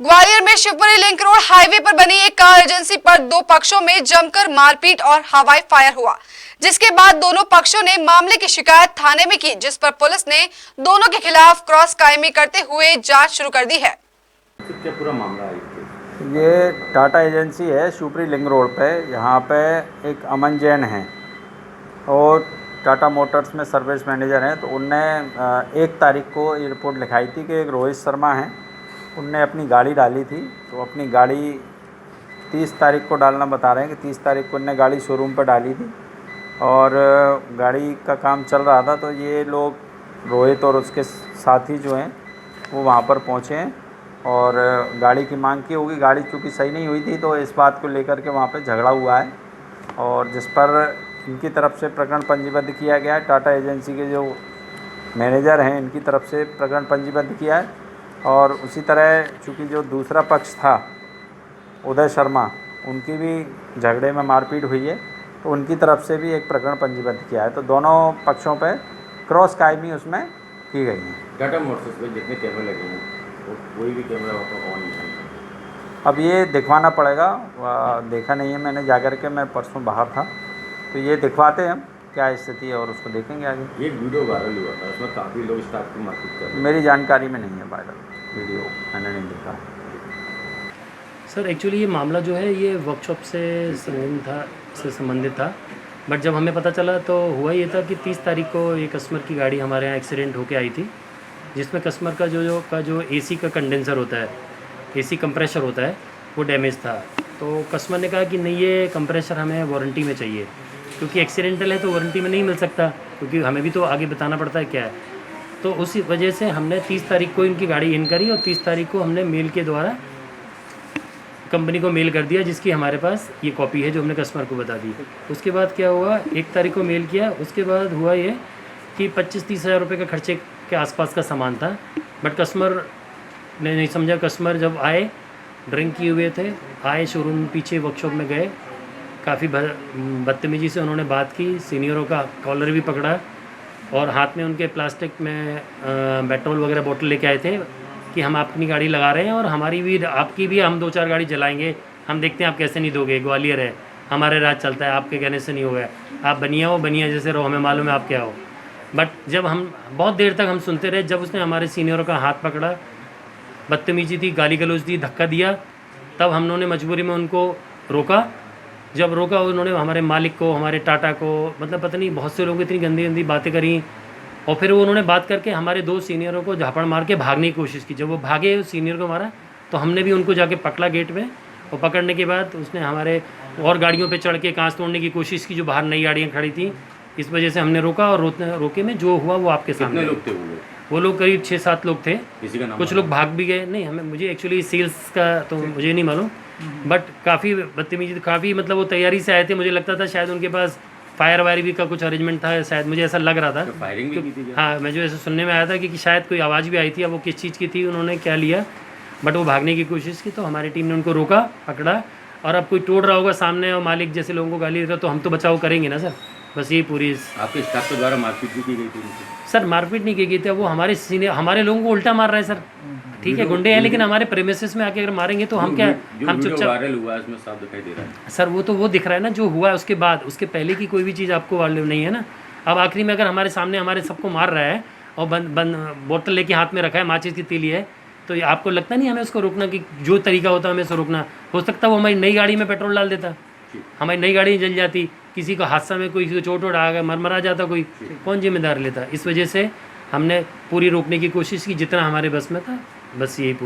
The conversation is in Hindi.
ग्वालियर में शिवपुरी लिंक रोड हाईवे पर बनी एक कार एजेंसी पर दो पक्षों में जमकर मारपीट और हवाई फायर हुआ, जिसके बाद दोनों पक्षों ने मामले की शिकायत थाने में की, जिस पर पुलिस ने दोनों के खिलाफ क्रॉस कायमी करते हुए जांच शुरू कर दी है। क्या पूरा मामला है? ये टाटा एजेंसी है शिवपुरी लिंक रोड पे। यहाँ पे एक अमन जैन है और टाटा मोटर्स में सर्विस मैनेजर हैं। तो उनने 1 तारीख को ये रिपोर्ट लिखाई थी कि एक रोहित शर्मा हैं, उनने अपनी गाड़ी डाली थी। तो अपनी गाड़ी 30 तारीख को डालना बता रहे हैं कि 30 तारीख को उनने गाड़ी शोरूम पर डाली थी और गाड़ी का काम चल रहा था। तो ये लोग रोहित और उसके साथी जो हैं वो वहाँ पर पहुँचे हैं और गाड़ी की मांग की होगी। गाड़ी चूँकि सही नहीं हुई थी तो इस बात को लेकर के वहाँ पे झगड़ा हुआ है और जिस पर इनकी तरफ से प्रकरण पंजीबद्ध किया गया है। टाटा एजेंसी के जो मैनेजर हैं इनकी तरफ से प्रकरण पंजीबद्ध किया है और उसी तरह चूँकि जो दूसरा पक्ष था उदय शर्मा, उनकी भी झगड़े में मारपीट हुई है तो उनकी तरफ से भी एक प्रकरण पंजीबद्ध किया है। तो दोनों पक्षों पे क्रॉस कायमी उसमें की गई है। टाटा मोटर्स पे जितने कैमरे लगे हैं वो कोई भी कैमरा वहाँ पर ऑन नहीं है। अब ये दिखवाना पड़ेगा, देखा नहीं है मैंने जाकर के, मैं परसों बाहर था। तो ये दिखवाते हैं हम क्या स्थिति है और उसको देखेंगे आगे। एक वीडियो वायरल हुआ था, उसमें काफ़ी लोग स्टाफ की मारपीट कर रहे हैं। मेरी जानकारी में नहीं है वायरल वीडियो, मैंने नहीं देखा। सर एक्चुअली ये मामला जो है ये वर्कशॉप से संबंधित था। बट जब हमें पता चला तो हुआ ये था कि 30 तारीख को एक कस्टमर की गाड़ी हमारे यहाँ एक्सीडेंट होके आई थी, जिसमें कस्टमर का जो एसी का कंडेंसर होता है, एसी कंप्रेशर होता है, वो डैमेज था। तो कस्टमर ने कहा कि नहीं, ये कंप्रेशर हमें वारंटी में चाहिए, क्योंकि एक्सीडेंटल है तो वारंटी में नहीं मिल सकता, क्योंकि हमें भी तो आगे बताना पड़ता है क्या है। तो उसी वजह से हमने 30 तारीख को इनकी गाड़ी इन करी और 30 तारीख को हमने मेल के द्वारा कंपनी को मेल कर दिया, जिसकी हमारे पास ये कॉपी है जो हमने कस्टमर को बता दी। उसके बाद क्या हुआ, 1 तारीख को मेल किया। उसके बाद हुआ ये कि 25-30 हज़ार रुपये का खर्चे के आसपास का सामान था। बट कस्टमर ने नहीं समझा। कस्टमर जब आए, ड्रिंक किए हुए थे, आए शोरूम पीछे वर्कशॉप में गए, काफ़ी बदतमीजी से उन्होंने बात की, सीनियरों का कॉलर भी पकड़ा और हाथ में उनके प्लास्टिक में पेट्रोल वगैरह बोतल लेके आए थे कि हम अपनी गाड़ी लगा रहे हैं और हमारी भी, आपकी भी हम 2-4 गाड़ी जलाएंगे, हम देखते हैं आप कैसे नहीं दोगे, ग्वालियर है, हमारे राज चलता है, आपके कहने से नहीं होगा, आप बनिया जैसे रहो, हमें मालूम है आप क्या हो। बट जब हम बहुत देर तक हम सुनते रहे, जब उसने हमारे सीनियरों का हाथ पकड़ा, बदतमीजी थी, गाली गलौज दी, धक्का दिया, तब हम लोगों ने मजबूरी में उनको रोका। जब रोका उन्होंने हमारे मालिक को, हमारे टाटा को, मतलब पता नहीं बहुत से लोगों को इतनी गंदी गंदी बातें करी और फिर वो उन्होंने बात करके हमारे 2 सीनियरों को झापड़ मार के भागने की कोशिश की। जब वो भागे, उस सीनियर को मारा, तो हमने भी उनको जाके पकड़ा गेट में और पकड़ने के बाद उसने हमारे और गाड़ियों पे चढ़ के कांच तोड़ने की कोशिश की, जो बाहर नई गाड़ियाँ खड़ी थी। इस वजह से हमने रोका और रोके में जो हुआ वो आपके सामने। कितने लोग थे वो लोग करीब 6-7 लोग थे। किसी का नाम? कुछ लोग भाग भी गए। नहीं, मुझे एक्चुअली सेल्स का तो मुझे नहीं मालूम, बट काफ़ी बदतमीजी, काफ़ी मतलब वो तैयारी से आए थे। मुझे लगता था शायद उनके पास फायर वायर भी का कुछ अरेंजमेंट था, शायद मुझे ऐसा लग रहा था। तो फायरिंग भी की थी क्या? हाँ, मैं जो ऐसा सुनने में आया था कि शायद कोई आवाज़ भी आई थी। अब वो किस चीज़ की थी, उन्होंने क्या लिया, बट वो भागने की कोशिश की। तो हमारी टीम ने उनको रोका, पकड़ा। और अब कोई तोड़ रहा होगा सामने और मालिक जैसे लोगों को गाली दे रहा, तो हम तो बचाव करेंगे ना सर। बस यही पूरी। आपके स्टाफ के द्वारा मारपीट भी की गई थी? सर मारपीट नहीं की गई थी, वो हमारे सीनियर हमारे लोगों को उल्टा मार रहे हैं सर। ठीक है, गुंडे हैं, लेकिन हमारे प्रेमिसेस में आके अगर मारेंगे तो हम क्या, हम चुपचाप। वायरल हुआ है उसमें साफ दिखाई दे रहा है सर वो तो वो दिख रहा है ना जो हुआ है, उसके बाद, उसके पहले की कोई भी चीज़ आपको वाले नहीं है ना। अब आखिरी में अगर हमारे सामने हमारे सबको मार रहा है और बंद बोतल लेके हाथ में रखा है, माचिस की तीली है, तो ये आपको लगता नहीं हमें उसको रोकना, कि जो तरीका होता है हमें उसको रोकना। हो सकता है वो हमारी नई गाड़ी में पेट्रोल डाल देता, हमारी नई गाड़ी जल जाती, किसी को हादसा में कोई चोट वोट आ गया, मर जाता कोई, कौन जिम्मेदार लेता। इस वजह से हमने पूरी रोकने की कोशिश की जितना हमारे बस में था। बस यही पूरा।